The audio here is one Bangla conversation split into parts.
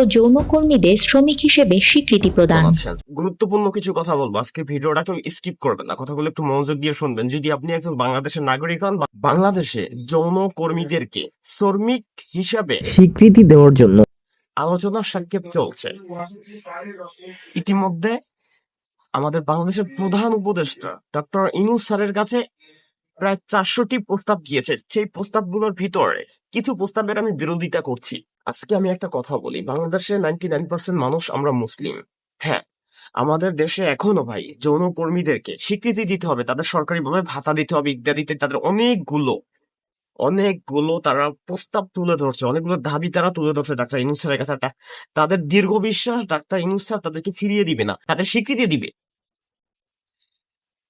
ও যৌনকর্মীদের শ্রমিক হিসেবে স্বীকৃতি প্রদান। গুরুত্বপূর্ণ কিছু কথা বলবো আজকে, ভিডিওটাকে স্কিপ করবেন না, কথাগুলো একটু মনোযোগ দিয়ে শুনবেন। যদি আপনি একজন বাংলাদেশের নাগরিক হন, বাংলাদেশে যৌনকর্মীদেরকে শ্রমিক হিসাবে স্বীকৃতি দেওয়ার জন্য আলোচনা সাক্ষেপ চলছে। ইতিমধ্যে আমাদের বাংলাদেশের প্রধান উপদেষ্টা ডক্টর ইউনূস স্যারের কাছে প্রায় 400টি প্রস্তাব গিয়েছে। সেই প্রস্তাবগুলোর ভিতরে কিছু প্রস্তাবের আমি বিরোধিতা করছি। আজকে আমি একটা কথা বলি, বাংলাদেশে 99% মানুষ আমরা মুসলিম। হ্যাঁ, আমাদের দেশে এখনো ভাই যৌনকর্মীদেরকে স্বীকৃতি দিতে হবে, তাদের সরকারিভাবে ভাতা দিতে হবে ইত্যাদিতে। তাদের অনেকগুলো তারা প্রস্তাব তুলে ধরছে, অনেকগুলো দাবি তারা তুলে ধরছে ডাক্তার ইউনূস স্যারের কাছে। তাদের দীর্ঘ বিশ্বাস ডাক্তার ইউনূস স্যার তাদেরকে ফিরিয়ে দিবে না, তাদের স্বীকৃতি দিবে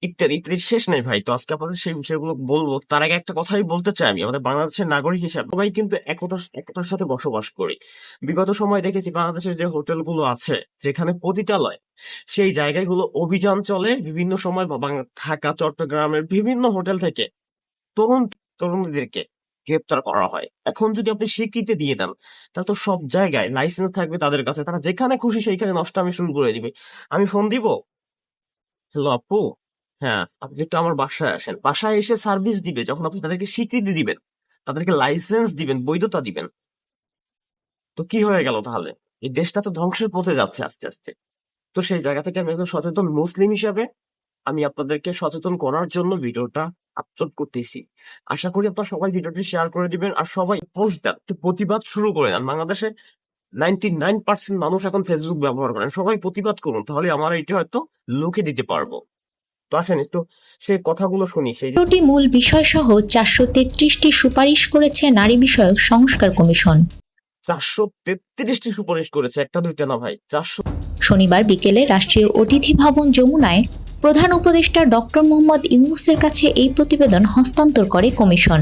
ইত্যাদি ইত্যাদি, শেষ নেই ভাই। তো আজকে আপনাদের সেই বিষয়গুলো বলবো। তার আগে একটা কথাই বলতে চাই, আমি আমাদের বাংলাদেশের নাগরিক হিসাবে সবাই কিন্তু একতার সাথে বসবাস করি। বিগত সময় দেখেছি বাংলাদেশের যে হোটেলগুলো আছে, যেখানে পতিতালয়, সেই জায়গাগুলো অভিযান চলে বিভিন্ন সময়। ঢাকা, চট্টগ্রামের বিভিন্ন হোটেল থেকে তরুণীদেরকে গ্রেপ্তার করা হয়। এখন যদি আপনি স্বীকৃতি দিয়ে দেন, তাহলে তো সব জায়গায় লাইসেন্স থাকবে তাদের কাছে, তারা যেখানে খুশি সেইখানে নষ্টামি শুরু করে দিবে। আমি ফোন দিব, হ্যালো আপু, হ্যাঁ আপনি একটু আমার বাসায় আসেন, বাসায় এসে সার্ভিস দিবে যখন আপনি তাদেরকে স্বীকৃতি দিবেন, তাদেরকে লাইসেন্স দিবেন, বৈধতা দিবেন। তো কি হয়ে গেল তাহলে? এই দেশটা তো ধ্বংসের পথে যাচ্ছে আস্তে আস্তে। তো সেই জায়গা থেকে আমি একজন সচেতন মুসলিম হিসাবে আমি আপনাদেরকে সচেতন করার জন্য ভিডিওটা আপলোড করতেছি। আশা করি আপনারা সবাই ভিডিওটি শেয়ার করে দিবেন, আর সবাই পোস্ট দেন, একটু প্রতিবাদ শুরু করে দেন। বাংলাদেশে 99% মানুষ এখন ফেসবুক ব্যবহার করেন, সবাই প্রতিবাদ করুন, তাহলে আমার এটা হয়তো লুকে দিতে পারবো। তো আসেন একটু সেই কথাগুলো শুনি। সেই মূল বিষয়সহ 433টি সুপারিশ করেছে নারী বিষয়ক সংস্কার কমিশন। 433টি সুপারিশ করেছে, একটা দুইটা না ভাই, 400। শনিবার বিকেলে রাষ্ট্রীয় অতিথি ভবন যমুনায় প্রধান উপদেষ্টা ডক্টর মোহাম্মদ ইউনূসের কাছে এই প্রতিবেদন হস্তান্তর করে কমিশন।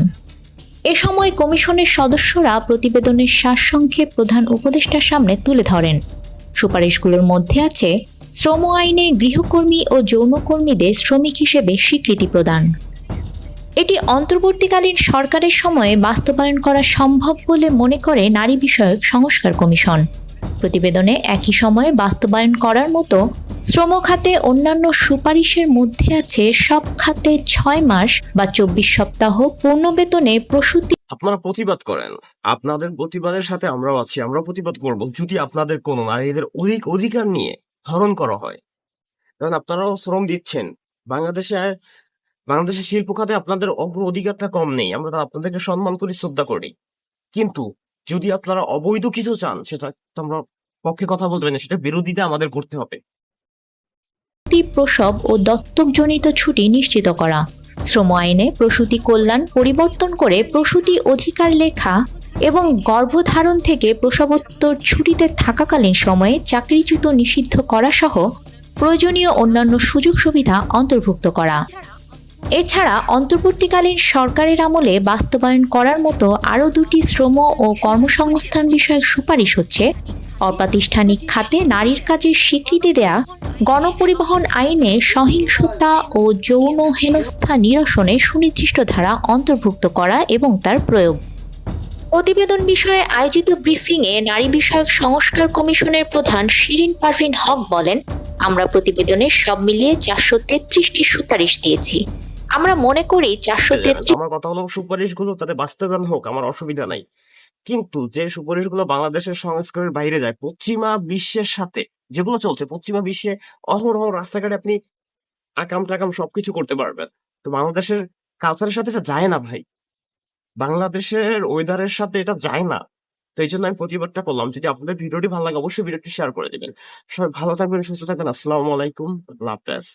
এ সময় কমিশনের সদস্যরা প্রতিবেদনের সারসংক্ষেপ প্রধান উপদেষ্টার সামনে তুলে ধরেন। সুপারিশগুলোর মধ্যে আছে শ্রম আইনে গৃহকর্মী ও যৌনকর্মীদের শ্রমিক হিসেবে স্বীকৃতি প্রদান। এটি অন্তর্বর্তীকালীন সরকারের সময়ে বাস্তবায়ন করা সম্ভব বলে মনে করে নারী বিষয়ক সংস্কার কমিশন। প্রতিবেদনে একই সময়ে বাস্তবায়ন করার মতো শ্রম খাতে অন্যান্য সুপারিশের মধ্যে আছে সব খাতে 6 মাস বা 24 সপ্তাহ পূর্ণ বেতনে প্রসূতি। আপনারা প্রতিবাদ করেন, আপনাদের প্রতিবাদের সাথে আমরাও আছি, আমরা প্রতিবাদ করব যদি আপনাদের কোনো নারীদের অধিকার নিয়ে হরণ করা হয়। কারণ আপনারাও শ্রম দিচ্ছেন বাংলাদেশের শিল্প খাতে, আপনাদের অধিকারটা কম নেই, আমরা আপনাদেরকে সম্মান করি, শ্রদ্ধা করি। কিন্তু যদি আপনারা অবৈধ কিছু চান, সেটা আমরা পক্ষে কথা বলতে পারি না, সেটা বিরোধিতা আমাদের করতে হবে। প্রসব ও দত্তকজনিত ছুটি নিশ্চিত করা, শ্রম আইনে প্রসূতি কল্যাণ পরিবর্তন করে প্রসূতি অধিকার লেখা এবং গর্ভধারণ থেকে প্রসবোত্তর ছুটিতে থাকাকালীন সময়ে চাকরিচ্যুত নিষিদ্ধ করা সহ প্রয়োজনীয় অন্যান্য সুযোগ সুবিধা অন্তর্ভুক্ত করা। এছাড়া অন্তর্বর্তীকালীন সরকারের আমলে বাস্তবায়ন করার মতো আরও 2টি শ্রম ও কর্মসংস্থান বিষয়ক সুপারিশ হচ্ছে অপ্রাতিষ্ঠানিক খাতে নারীর কাজের স্বীকৃতি দেয়া, গণপরিবহন আইনে সহিংসতা ও যৌন হেনস্থা নিরসনে সুনির্দিষ্ট ধারা অন্তর্ভুক্ত করা এবং তার প্রয়োগ। প্রতিবেদন বিষয়ে আয়োজিত ব্রিফিংয়ে নারী বিষয়ক সংস্কার কমিশনের প্রধান শিরিন পারভীন হক বলেন, আমরা প্রতিবেদনে সব মিলিয়ে 433টি সুপারিশ দিয়েছি। আমরা মনে করি 433। আমার কথা হলো সুপারিশগুলো তাতে বাস্তবায়ন হোক, আমার অসুবিধা নাই। কিন্তু যে সুপারিশগুলো বাংলাদেশের সংস্কারের বাইরে যায়, পশ্চিমা বিশ্বের সাথে যেগুলো চলছে, পশ্চিমা বিশ্বে অহরহ রাস্তাঘাটে আপনি আকাম টাকাম সবকিছু করতে পারবেন, তো বাংলাদেশের কালচারের সাথে এটা যায় না ভাই, বাংলাদেশের ওয়েদারের সাথে এটা যায় না। তো এই জন্য আমি প্রতিবাদটা করলাম। যদি আপনাদের ভিডিওটি ভালো লাগে অবশ্যই ভিডিওটি শেয়ার করে দিবেন। সবাই ভালো থাকবেন, সুস্থ থাকবেন। আসসালামু আলাইকুম, আল্লাহ হাফেজ।